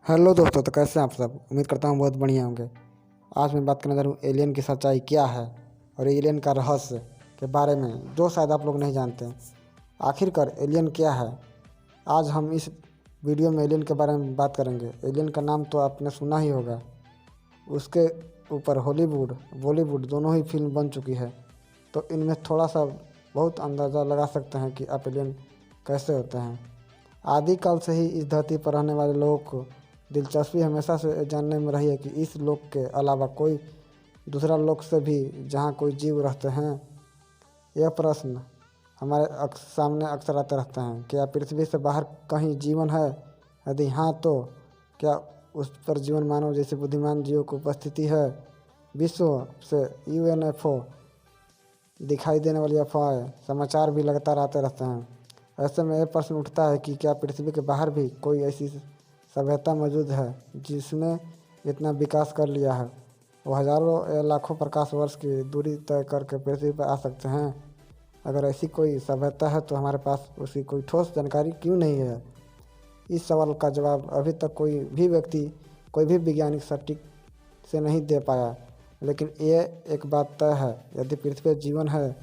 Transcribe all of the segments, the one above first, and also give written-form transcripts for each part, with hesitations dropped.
Hello दोस्तों, तो कैसे हैं आप सब। उम्मीद करता हूँ बहुत बढ़िया होंगे। आज मैं बात करने जा रहा हूँ एलियन की सच्चाई क्या है और एलियन का रहस्य के बारे में जो शायद आप लोग नहीं जानते हैं। आखिरकार एलियन क्या है, आज हम इस वीडियो में एलियन के बारे में बात करेंगे। एलियन का नाम तो आपने सुना ही होगा, उसके ऊपर हॉलीवुड बॉलीवुड दोनों ही फिल्म बन चुकी है। तो इनमें थोड़ा सा बहुत अंदाज़ा लगा सकते हैं कि आप एलियन कैसे होते हैं। आदिकाल से ही इस धरती पर रहने वाले लोगों को दिलचस्पी हमेशा से जानने में रही है कि इस लोक के अलावा कोई दूसरा लोक से भी जहाँ कोई जीव रहते हैं। यह प्रश्न हमारे सामने अक्सर आते रहते हैं, क्या पृथ्वी से बाहर कहीं जीवन है? यदि हाँ, तो क्या उस पर जीवन मानव जैसे बुद्धिमान जीवों की उपस्थिति है? विश्व से यूएनएफओ दिखाई देने वाली अफवाहें समाचार भी लगातार आते रहते हैं। ऐसे में यह प्रश्न उठता है कि क्या पृथ्वी के बाहर भी कोई ऐसी सभ्यता मौजूद है जिसने इतना विकास कर लिया है वो हजारों या लाखों प्रकाश वर्ष की दूरी तय करके पृथ्वी पर आ सकते हैं। अगर ऐसी कोई सभ्यता है तो हमारे पास उसकी कोई ठोस जानकारी क्यों नहीं है? इस सवाल का जवाब अभी तक कोई भी व्यक्ति, कोई भी वैज्ञानिक सटीक से नहीं दे पाया। लेकिन ये एक बात तय है, यदि पृथ्वी पर जीवन है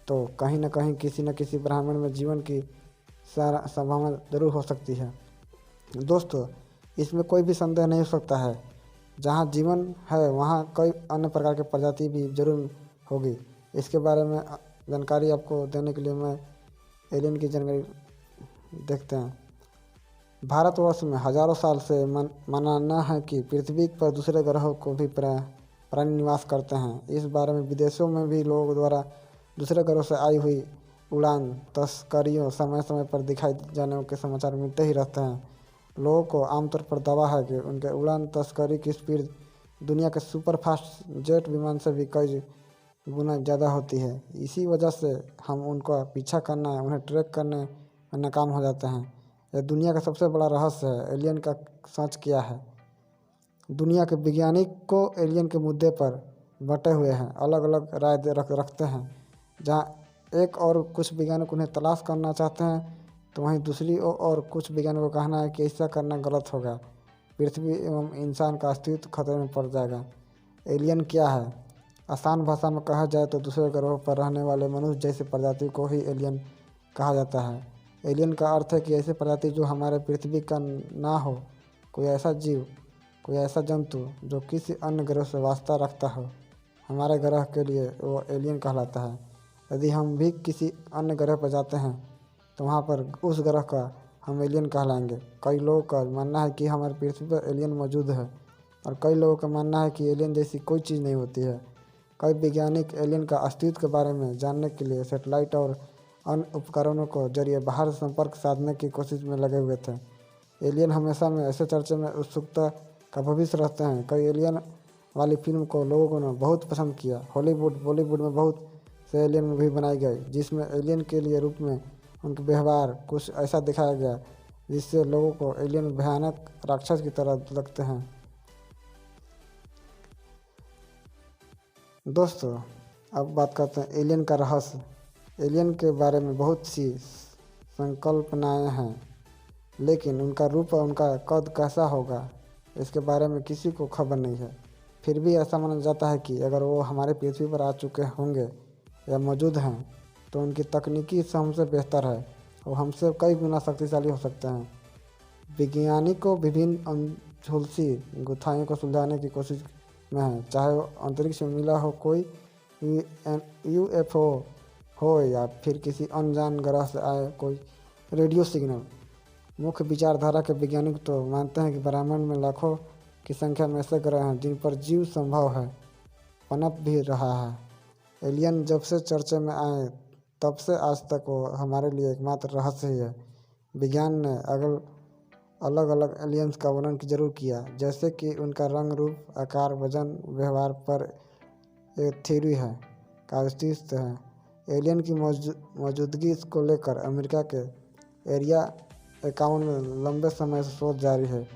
तो कहीं न कहीं किसी न किसी ब्रह्मांड में जीवन की संभावना जरूर हो सकती है। दोस्तों, इसमें कोई भी संदेह नहीं हो सकता है, जहाँ जीवन है वहाँ कई अन्य प्रकार के प्रजाति भी जरूर होगी। इसके बारे में जानकारी आपको देने के लिए मैं एलियन की जानकारी देखते हैं। भारतवर्ष में हजारों साल से मानना है कि पृथ्वी पर दूसरे ग्रहों को भी प्राणी निवास करते हैं। इस बारे में विदेशों में भी लोगों द्वारा दूसरे ग्रहों से आई हुई उड़ान तस्करियों समय समय पर दिखाई जाने के समाचार मिलते ही रहते हैं। लोगों को आमतौर पर दावा है कि उनके उड़ान तस्करी की स्पीड दुनिया के सुपर फास्ट जेट विमान से भी कई गुना ज़्यादा होती है। इसी वजह से हम उनका पीछा करना, उन्हें ट्रैक करने में नाकाम हो जाते हैं। यह दुनिया का सबसे बड़ा रहस्य है। एलियन का सच क्या है? दुनिया के वैज्ञानिक को एलियन के मुद्दे पर बटे हुए हैं, अलग अलग राय रखते हैं। जहाँ एक और कुछ वैज्ञानिक उन्हें तलाश करना चाहते हैं, तो वहीं दूसरी ओर कुछ वैज्ञानिकों का कहना है कि ऐसा करना गलत होगा, पृथ्वी एवं इंसान का अस्तित्व खतरे में पड़ जाएगा। एलियन क्या है? आसान भाषा में कहा जाए तो दूसरे ग्रहों पर रहने वाले मनुष्य जैसे प्रजाति को ही एलियन कहा जाता है। एलियन का अर्थ है कि ऐसी प्रजाति जो हमारे पृथ्वी का ना हो, कोई ऐसा जीव, कोई ऐसा जंतु जो किसी अन्य ग्रह से वास्ता रखता हो। हमारे ग्रह के लिए वो एलियन कहलाता है। यदि हम भी किसी अन्य ग्रह पर जाते हैं तो वहाँ पर उस ग्रह का हम एलियन कहलाएंगे। कई लोगों का मानना है कि हमारे पृथ्वी पर एलियन मौजूद है और कई लोगों का मानना है कि एलियन जैसी कोई चीज़ नहीं होती है। कई वैज्ञानिक एलियन का अस्तित्व के बारे में जानने के लिए सैटेलाइट और अन्य उपकरणों को जरिए बाहर से संपर्क साधने की कोशिश में लगे हुए थे। एलियन हमेशा में ऐसे चर्चे में उत्सुकता का भविष्य रहते हैं। कई एलियन वाली फिल्म को लोगों ने बहुत पसंद किया। हॉलीवुड बॉलीवुड में बहुत से एलियन मूवी बनाई गई जिसमें एलियन के लिए रूप में उनके व्यवहार कुछ ऐसा दिखाया गया जिससे लोगों को एलियन भयानक राक्षस की तरह लगते हैं। दोस्तों, अब बात करते हैं एलियन का रहस्य। एलियन के बारे में बहुत सी संकल्पनाएं हैं, लेकिन उनका रूप और उनका कद कैसा होगा इसके बारे में किसी को खबर नहीं है। फिर भी ऐसा माना जाता है कि अगर वो हमारे पृथ्वी पर आ चुके होंगे या मौजूद हैं तो उनकी तकनीकी से हमसे बेहतर है और हमसे कई गुना शक्तिशाली हो सकते हैं। वैज्ञानिकों विभिन्न अनझुलसी गुत्थाइयों को सुलझाने की कोशिश में है, चाहे वो अंतरिक्ष में मिला हो कोई यूएफओ हो या फिर किसी अनजान ग्रह से आए कोई रेडियो सिग्नल। मुख्य विचारधारा के वैज्ञानिक तो मानते हैं कि ब्रह्मांड में लाखों की संख्या में ऐसे ग्रह हैं जिन पर जीव संभव है, पनप भी रहा है। एलियन जब से चर्चे में आए तब से आज तक वो हमारे लिए एकमात्र रहस्य ही है। विज्ञान ने अलग अलग एलियंस का वर्णन जरूर किया, जैसे कि उनका रंग, रूप, आकार, वजन, व्यवहार पर एक थ्योरी है का अस्तित्व है। एलियन की मौजूदगी को लेकर अमेरिका के एरिया 51 में लंबे समय से शोध जारी है।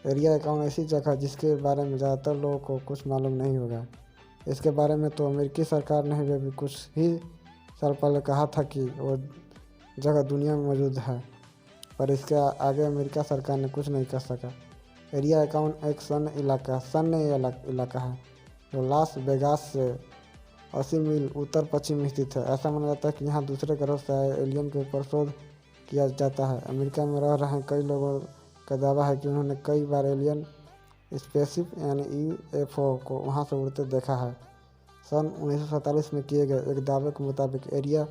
एरिया 51 ऐसी जगह जिसके बारे में ज़्यादातर लोगों को कुछ मालूम नहीं होगा। इसके बारे में तो अमेरिकी सरकार ने भी कुछ ही साल पहले कहा था कि वो जगह दुनिया में मौजूद है, पर इसके आगे अमेरिका सरकार ने कुछ नहीं कर सका। एरिया 51 एक सैन्य इलाका है जो लास वेगास से 80 मील उत्तर पश्चिम में स्थित है। ऐसा माना जाता है कि यहाँ दूसरे ग्रह से आए एलियन के ऊपर शोध किया जाता है। अमेरिका में रह रहे कई लोगों का दावा है कि उन्होंने कई बार एलियन स्पेसशिप यानी यूएफओ को वहाँ से उड़ते देखा है। सन 1947 में किए गए एक दावे के मुताबिक एरिया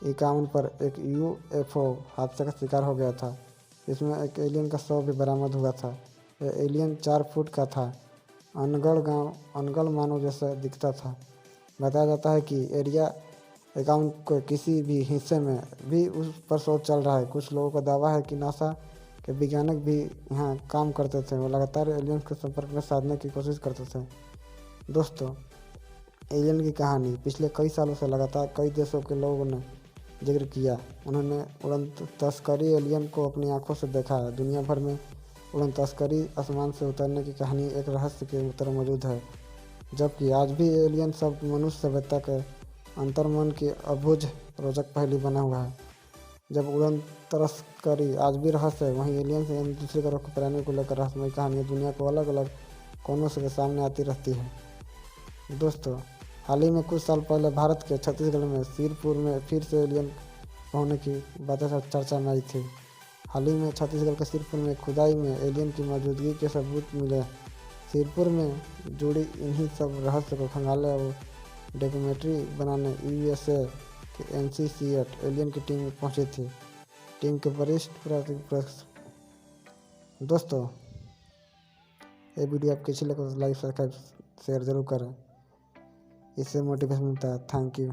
51 पर एक यूएफओ हादसे का शिकार हो गया था। इसमें एक एलियन का शव भी बरामद हुआ था। यह एलियन 4 फुट का था। अनगढ़ मानव जैसा दिखता था। बताया जाता है कि एरिया 51 के किसी भी हिस्से में भी उस पर शोध चल रहा है। कुछ लोगों का दावा है कि नासा के वैज्ञानिक भी यहाँ काम करते थे। वो लगातार एलियंस के संपर्क में साधने की कोशिश करते थे। दोस्तों, एलियन की कहानी पिछले कई सालों से लगातार कई देशों के लोगों ने जिक्र किया। उन्होंने उड़न तस्करी एलियन को अपनी आंखों से देखा है। दुनिया भर में उड़न तस्करी आसमान से उतरने की कहानी एक रहस्य के तरह मौजूद है, जबकि आज भी एलियन शब्द मनुष्य सभ्यता के अंतर्मन की अबूझ रोचक पहेली बना हुआ है। जब उड़न तस्करी आज भी रहस्य है, वहीं एलियन से दूसरे ग्रह को प्राणी को लेकर रहस्यमय कहानियाँ दुनिया को अलग अलग कोनों से सामने आती रहती है। दोस्तों, हाल ही में कुछ साल पहले भारत के छत्तीसगढ़ में सिरपुर में फिर से एलियन होने की बातें चर्चा में आई थी। हाल ही में छत्तीसगढ़ के सिरपुर में खुदाई में एलियन की मौजूदगी के सबूत मिले। सिरपुर में जुड़ी इन्हीं सब रहस्य को खंगालने और डॉक्यूमेंट्री बनाने यूएसए के NCCET एलियन की टीम पहुंची थी। टीम के वरिष्ठ दोस्तों, ये वीडियो आपकी अच्छी लगे तो लाइक सब्सक्राइब शेयर जरूर करें। इससे मोटिवेशन मिलता है। Thank you.